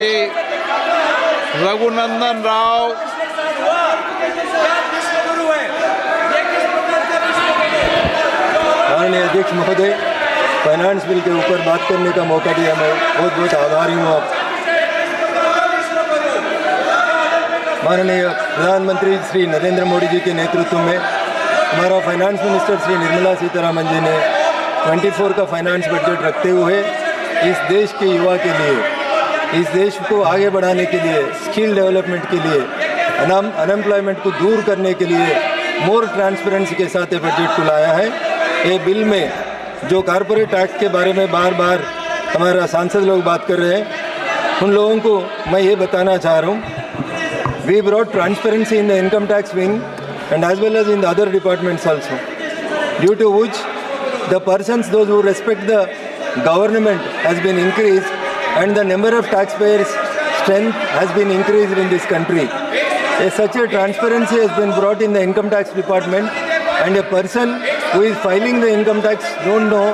रघुनंदन राव, माननीय अध्यक्ष महोदय, फाइनेंस बिल के ऊपर बात करने का मौका दिया। मैं बहुत बहुत आभारी हूँ आप। माननीय प्रधानमंत्री श्री नरेंद्र मोदी जी के नेतृत्व में हमारा फाइनेंस मिनिस्टर श्री निर्मला सीतारमण जी ने 24 का फाइनेंस बजट रखते हुए इस देश के युवा के लिए, इस देश को आगे बढ़ाने के लिए, स्किल डेवलपमेंट के लिए, अनएम्प्लॉयमेंट को दूर करने के लिए मोर ट्रांसपेरेंसी के साथ ये बजट को लाया है। ये बिल में जो कॉर्पोरेट टैक्स के बारे में बार बार हमारा सांसद लोग बात कर रहे हैं, उन लोगों को मैं ये बताना चाह रहा हूँ, we brought transparency in the income tax wing and as well as in the other departments also, due to which the persons, those who respect the government, has been increased and the number of taxpayers strength has been increased in this country. Such a transparency has been brought in the income tax department, and a person who is filing the income tax don't know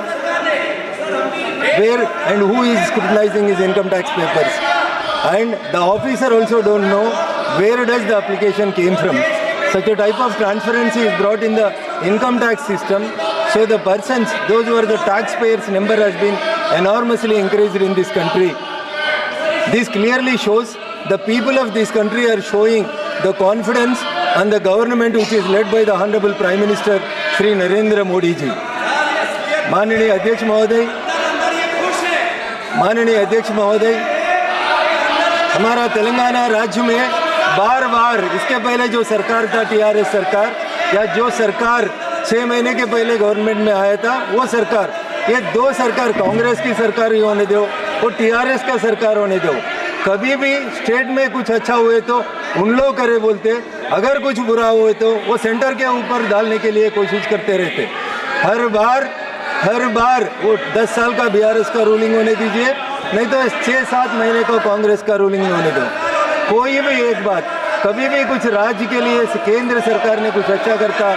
where and who is scrutinizing his income tax papers, and the officer also don't know where does the application came from. Such a type of transparency is brought in the income tax system, so the persons, those who are the taxpayers number has been enormously increased in this country. This clearly shows the people of this country are showing the confidence on the government which is led by the Honorable Prime Minister Shri Narendra Modi ji. माननीय अध्यक्ष महोदय, हमारा तेलंगाना राज्य में बार बार इसके पहले जो सरकार था, टीआरएस सरकार, या जो सरकार 6 महीने के पहले गवर्नमेंट में आया था, वो सरकार, ये दो सरकार, कांग्रेस की सरकार ही होने दो और टीआरएस का सरकार होने दो, कभी भी स्टेट में कुछ अच्छा हुए तो उन लोग करे बोलते, अगर कुछ बुरा हुए तो वो सेंटर के ऊपर डालने के लिए कोशिश करते रहते। हर बार वो 10 साल का बीआरएस का रूलिंग होने दीजिए, नहीं तो 6-7 महीने को कांग्रेस का रूलिंग होने दो। कोई भी एक बात, कभी भी कुछ राज्य के लिए केंद्र सरकार ने कुछ अच्छा करता,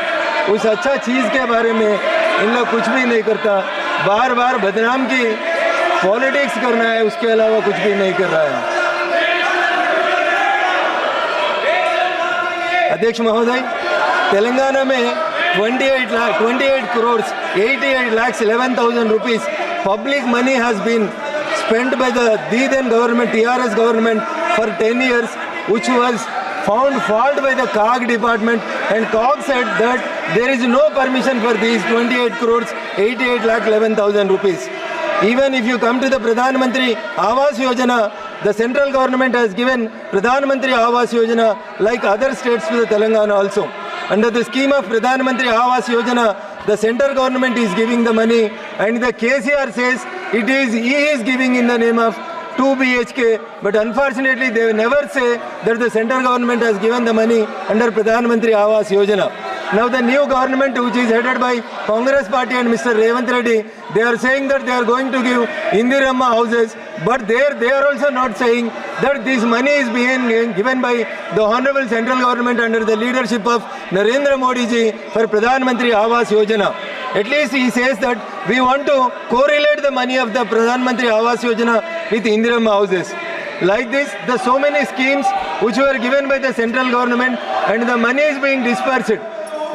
उस अच्छा चीज़ के बारे में इन लोग कुछ भी नहीं करता, बार बार बदनाम की पॉलिटिक्स करना है, उसके अलावा कुछ भी नहीं कर रहा है। अध्यक्ष महोदय, तेलंगाना में 28 crores 88 lakhs 11,000 rupees public money has been spent by the then government, TRS government, for 10 years, which was found fault by the CAG department, and CAG said that there is no permission for these 28 crores 88 lakh 11,000 rupees. Even if you come to the Pradhan Mantri Awas Yojana, the central government has given Pradhan Mantri Awas Yojana like other states to the Telangana also. Under the scheme of Pradhan Mantri Awas Yojana, the central government is giving the money, and the KCR says he is giving in the name of 2 BHK, but unfortunately they never say that the central government has given the money under Pradhan Mantri Awas Yojana. Now the new government, which is headed by Congress party and Mr. Revanth Reddy, they are saying that they are going to give Indiramma houses, but they are also not saying that this money is being given by the Honorable Central Government under the leadership of Narendra Modi ji for Pradhan Mantri Awas Yojana. At least he says that we want to correlate the money of the Pradhan Mantri Awas Yojana with Indiramma houses. Like this, there are so many schemes which were given by the central government and the money is being dispersed.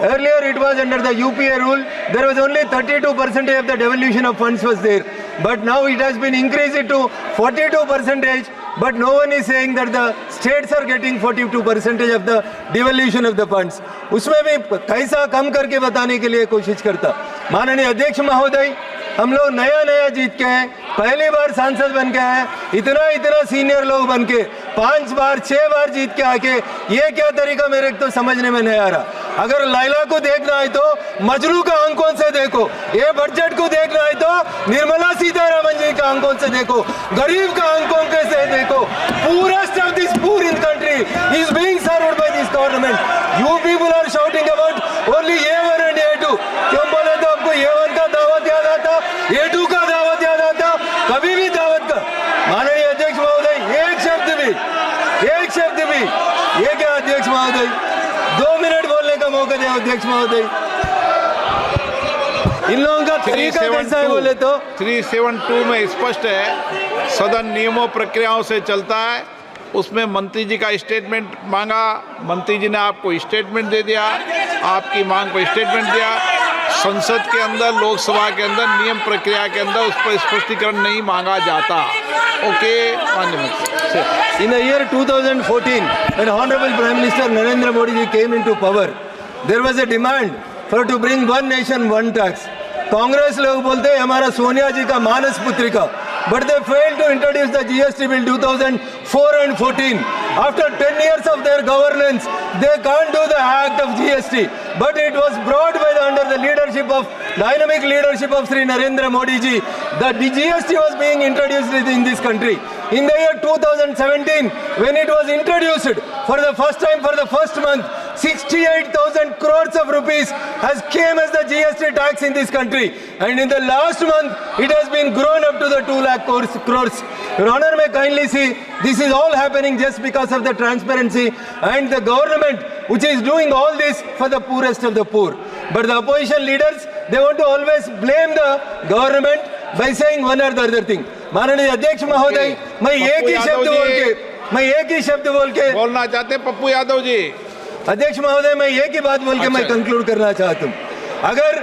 Earlier it was under the UPA rule, there was only 32% of the devolution of funds was there. But now it has been increased to 42%, but no one is saying that the states are getting 42% of the devolution of the funds. उसमें भी कैसा कम करके बताने के लिए कोशिश करता। माननीय अध्यक्ष महोदय, हम लोग नया जीत के हैं, पहली बार सांसद बन के हैं, इतना सीनियर लोग बन के 5 बार 6 बार जीत के आके ये क्या तरीका मेरे तो समझने में नहीं आ रहा। अगर लैला को देखना है तो मजनू का आंखों से देखो, ये बजट को देखना है तो निर्मला सीतारमण जी का आंखों से देखो, गरीब का आंखों से देखो। पूरा stuff this poor in country is being served by this government. You people are shouting about only A1 and A2। क्यों बोले तो आपको A1 का दावत याद आता, A2 का दावत याद आता, कभी भी दावत का। माननीय अध्यक्ष महोदय, एक शब्द भी, ये क्या अध्यक्ष महोदय, 2 मिनट बोलने का मौका दिया अध्यक्ष महोदय। इन लोगों का तरीका कैसा है बोले तो 372 में स्पष्ट है सदन नियमों प्रक्रियाओं से चलता है। उसमें मंत्री जी का स्टेटमेंट मांगा, मंत्री जी ने आपको स्टेटमेंट दे दिया, आपकी मांग को स्टेटमेंट दिया। संसद के अंदर, लोकसभा के अंदर नियम प्रक्रिया के अंदर उस पर स्पष्टीकरण नहीं मांगा जाता। ओके, माननीय मंत्री। In the year 2014, when Honorable Prime Minister Narendra Modi ji came into power, there was a demand for to bring one nation, one tax. Congress लोग बोलते हैं हमारा सोनिया जी का मानस पुत्रिका, but they failed to introduce the GST bill 2004 and 14. After 10 years of their governance, they can't do the act of GST, but it was brought by under the leadership of dynamic leadership of Sri Narendra Modi ji. The GST was being introduced in this country. In the year 2017, when it was introduced for the first time, for the first month, 68,000 crores of rupees has came as the GST tax in this country, and in the last month it has been grown up to the 2 lakh crores. Your Honor, may kindly see, this is all happening just because of the transparency and the government which is doing all this for the poorest of the poor. But the opposition leaders, they want to always blame the government by saying one or the other thing. माननीय अध्यक्ष महोदय, मैं एक ही शब्द बोल के बोलना चाहते हैं पप्पू यादव जी। अध्यक्ष महोदय, मैं एक ही बात बोल के मैं कंक्लूड करना चाहता हूँ। अगर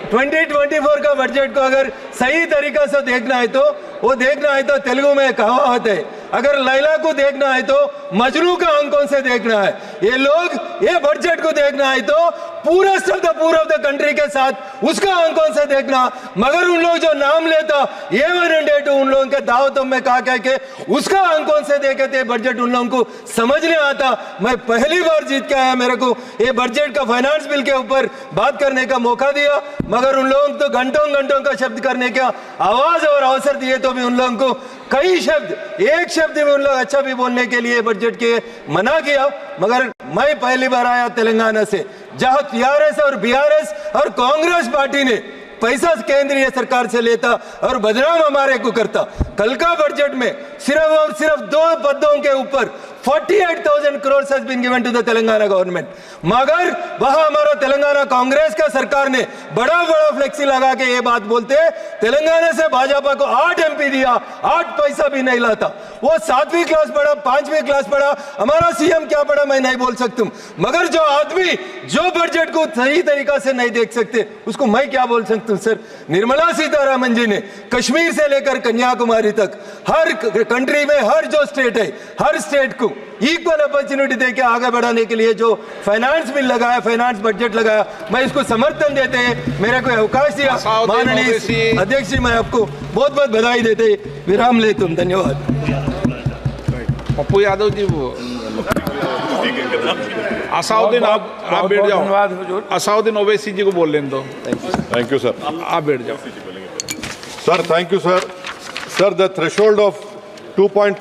2024 का बजट को अगर सही तरीका से देखना है तो वो देखना है तो तेलुगु में कहावत है, अगर लैला को देखना है तो मजनू का आंखों से देखना है। ये लोग ये बजट को देखना है तो पूरा पूर ऑफ द कंट्री के साथ उसका आंखों से देखना, मगर उन लोग जो नाम लेता ये 1 and 2 उन लोगों के दावतों में कहा के उसका आंखों से देखे थे बजट उन लोगों को समझ नहीं आता। मैं पहली बार जीत के आया, मेरे को ये बजट का फाइनेंस बिल के ऊपर बात करने का मौका दिया, मगर उन लोगों को घंटों का शब्द करने का आवाज और अवसर दिए तो भी उन लोगों को कई शब्द, एक शब्द में उन लोग अच्छा भी बोलने के लिए बजट के मना किया। मगर मैं पहली बार आया तेलंगाना से, जहां टीआरएस और बीआरएस और कांग्रेस पार्टी ने पैसा केंद्रीय सरकार से लेता और बदनाम हमारे को करता। कल का बजट में सिर्फ और सिर्फ 2 पदों के ऊपर 48,000 crores has been given to the Telangana government, मगर वहां हमारा तेलंगाना कांग्रेस का सरकार ने बड़ा फ्लेक्सी लगा के ये बात बोलते तेलंगाना से भाजपा को 8 MP दिया, 8 पैसा भी नहीं लाता। वो 7वीं क्लास पढ़ा, 5वीं क्लास पढ़ा, हमारा सीएम क्या पढ़ा मैं नहीं बोल सकता हूं, मगर जो आदमी जो बजट को सही तरीका से नहीं देख सकते उसको मैं क्या बोल सकता हूं। सर, निर्मला सीतारामन जी ने कश्मीर से लेकर कन्याकुमारी तक हर कंट्री में हर जो स्टेट है, हर स्टेट को इक्वल अपॉर्चुनिटी देके आगे बढ़ाने के लिए जो फाइनेंस बिल लगाया, फाइनेंस बजट लगाया, मैं इसको समर्थन देते हैं। मेरे को अवकाश दिया माननीय अध्यक्ष जी, मैं आपको बहुत बहुत बधाई देते विराम ले तुम। धन्यवाद। पप्पू यादव जी, असाउद्दीन आप बैठ जाओ, असाउद्दीन ओवैसी जी को बोल लेने दो। थैंक यू सर, आप बैठ जाओ। Sir. Thank you sir. Sir, the threshold of 2.5